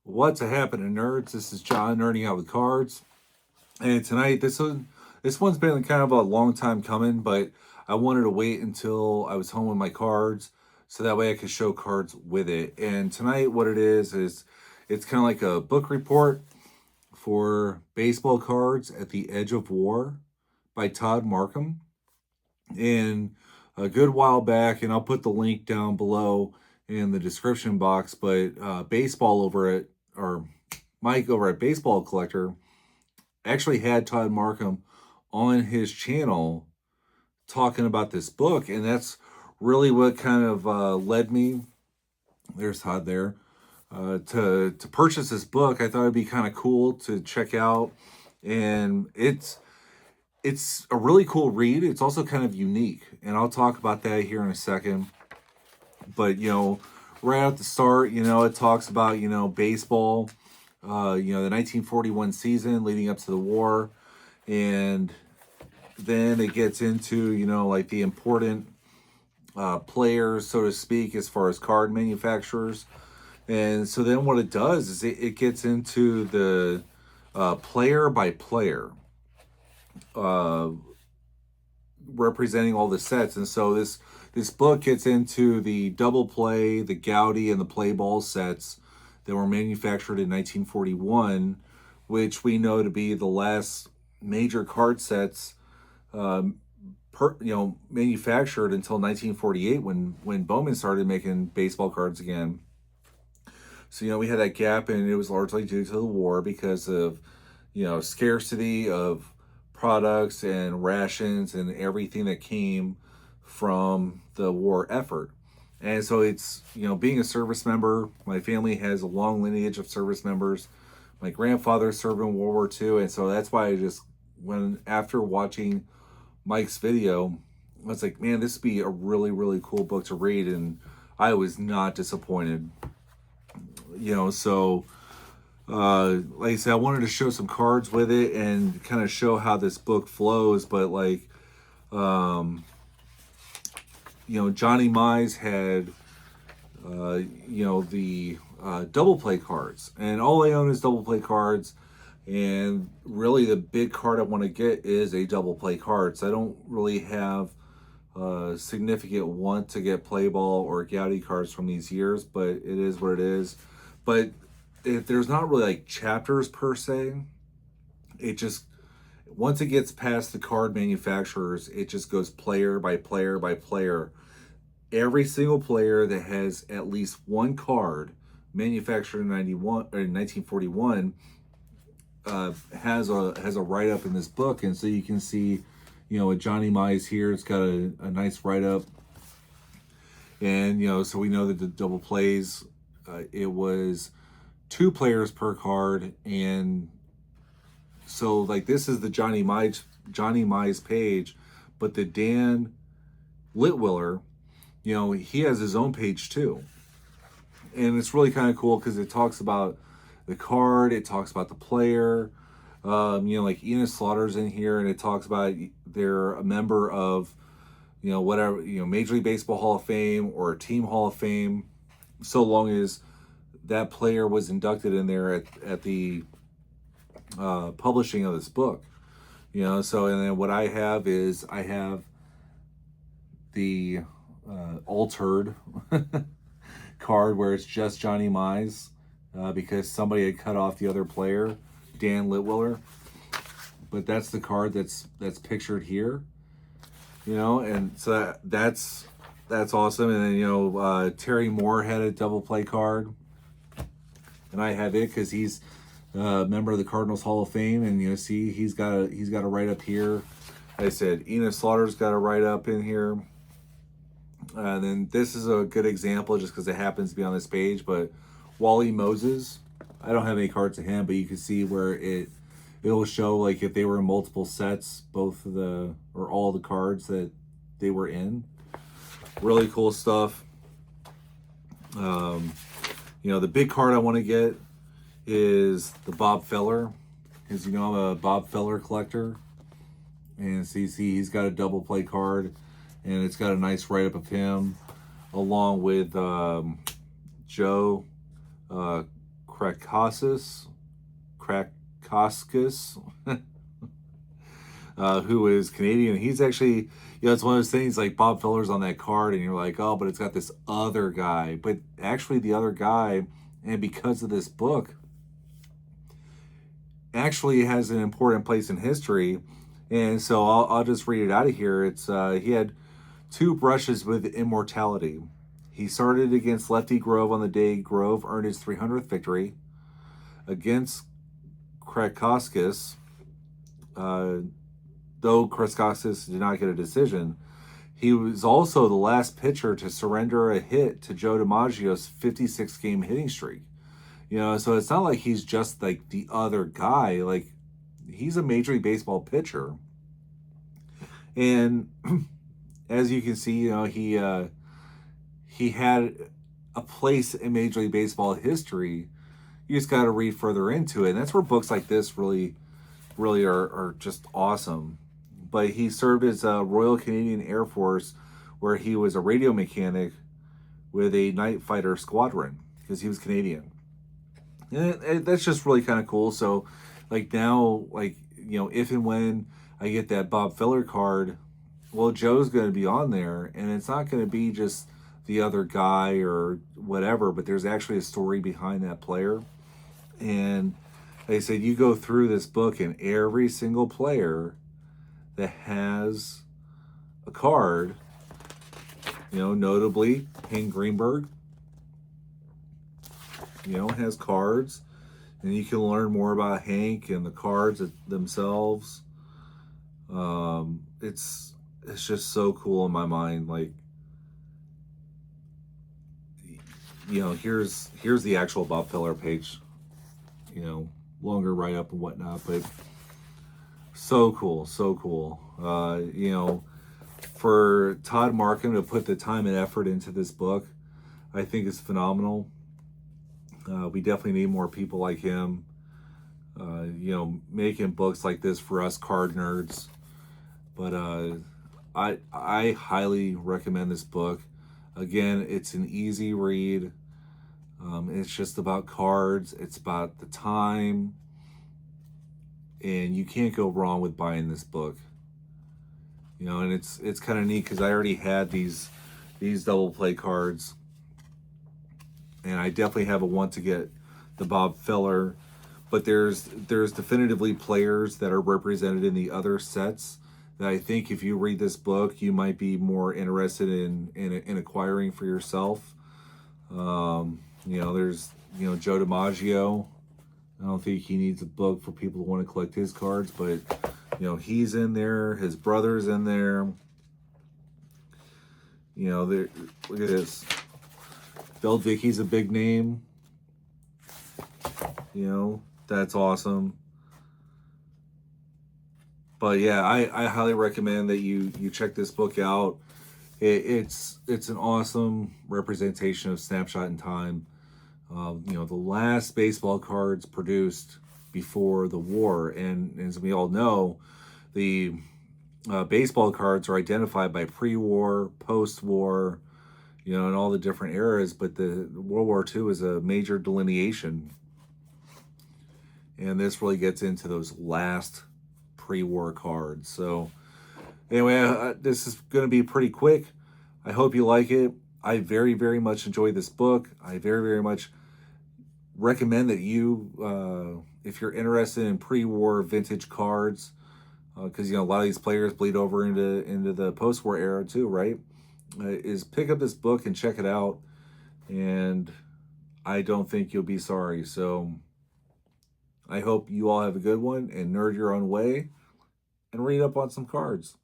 What's a happening, nerds? This is John, nerding out with cards, and tonight this one's been kind of a long time coming, but I wanted to wait until I was home with my cards, so that way I could show cards with it. And tonight, what it is it's kind of like a book report for baseball cards at the Edge of War by Todd Marcum, and a good while back, and I'll put the link down below in the description box. But baseball over at or Mike over at Baseball Collector actually had Todd Marcum on his channel talking about this book, and that's really what kind of led me. There's Todd there. To purchase this book. I thought it'd be kind of cool to check out, and it's a really cool read. It's also kind of unique, and I'll talk about that here in a second. But right at the start, it talks about baseball, the 1941 season leading up to the war, and then it gets into like the important players, so to speak, as far as card manufacturers. And so then what it does is it gets into the player by player, representing all the sets. And so this book gets into the double play, the Gaudy, and the play ball sets that were manufactured in 1941, which we know to be the last major card sets manufactured until 1948 when Bowman started making baseball cards again. So we had that gap, and it was largely due to the war because of scarcity of products and rations and everything that came from the war effort. And so it's being a service member, my family has a long lineage of service members. My grandfather served in World War II, and so that's why after watching Mike's video, I was like, man, this would be a really, really cool book to read, and I was not disappointed. So like I said, I wanted to show some cards with it and kind of show how this book flows. But Johnny Mize had the double play cards, and all I own is double play cards. And really, the big card I want to get is a double play card. So I don't really have a significant want to get play ball or Gaudy cards from these years, but it is what it is. But if there's not really like chapters per se, it just, once it gets past the card manufacturers, it just goes player by player by player. Every single player that has at least one card manufactured in 1941 has a write-up in this book. And so you can see with Johnny Mize here, it's got a nice write-up. And so we know that the double plays, it was 2 players per card. And so like this is the Johnny Mize page, but the Dan Litwiller, he has his own page too. And it's really kind of cool because it talks about the card, it talks about the player, like Enos Slaughter's in here, and it talks about they're a member of whatever, Major League Baseball Hall of Fame or a team Hall of Fame, so long as that player was inducted in there at the publishing of this book. So, and then what I have is the altered card where it's just Johnny Mize, because somebody had cut off the other player, Dan Litwiller. But that's the card that's pictured here, and so that's awesome. And then Terry Moore had a double play card, and I have it because he's a member of the Cardinals Hall of Fame. And see, he's got a write up here. Like I said, Enos Slaughter's got a write up in here. And then this is a good example just because it happens to be on this page. But Wally Moses, I don't have any cards of him, but you can see where it'll show like if they were in multiple sets, both of all the cards that they were in. Really cool stuff. The big card I want to get is the Bob Feller, because I'm a Bob Feller collector. And see, he's got a double play card, and it's got a nice write-up of him, along with Joe Krakowskis, who is Canadian. He's actually, it's one of those things like Bob Feller's on that card, and you're like, oh, but it's got this other guy. But actually, the other guy, and because of this book, actually has an important place in history. And so I'll just read it out of here. It's he had 2 brushes with immortality. He started against Lefty Grove on the day Grove earned his 300th victory. Against Krakowskis, though Krakowskis did not get a decision, he was also the last pitcher to surrender a hit to Joe DiMaggio's 56-game hitting streak. So it's not like he's just like the other guy. Like, he's a Major League Baseball pitcher. And as you can see, he had a place in Major League Baseball history. You just got to read further into it. And that's where books like this really are just awesome. But he served as a Royal Canadian Air Force, where he was a radio mechanic with a night fighter squadron because he was Canadian. And that's just really kind of cool. So, like, now, like, if and when I get that Bob Feller card, well, Joe's going to be on there, and it's not going to be just the other guy or whatever, but there's actually a story behind that player. And like I said, you go through this book, and every single player that has a card, notably Hank Greenberg, has cards, and you can learn more about Hank and the cards themselves. It's just so cool in my mind. Like, here's the actual Bob Feller page, longer write up and whatnot, but so cool. For Todd Marcum to put the time and effort into this book, I think is phenomenal. We definitely need more people like him, making books like this for us card nerds. But I highly recommend this book. Again, it's an easy read. It's just about cards. It's about the time. And you can't go wrong with buying this book. And it's kind of neat because I already had these double play cards. And I definitely have a want to get the Bob Feller, but there's definitively players that are represented in the other sets that I think if you read this book, you might be more interested in acquiring for yourself. There's Joe DiMaggio. I don't think he needs a book for people who want to collect his cards, but he's in there. His brother's in there. Look at this. Bill Dickey's a big name. That's awesome. But yeah, I highly recommend that you check this book out. It's an awesome representation of Snapshot in Time. The last baseball cards produced before the war, and as we all know, the baseball cards are identified by pre-war, post-war, and all the different eras, but the World War II is a major delineation. And this really gets into those last pre-war cards. So anyway, this is going to be pretty quick. I hope you like it. I very, very much enjoy this book. I very, very much recommend that you, if you're interested in pre-war vintage cards, because a lot of these players bleed over into the post-war era too, right? Is pick up this book and check it out, and I don't think you'll be sorry. So I hope you all have a good one and nerd your own way and read up on some cards.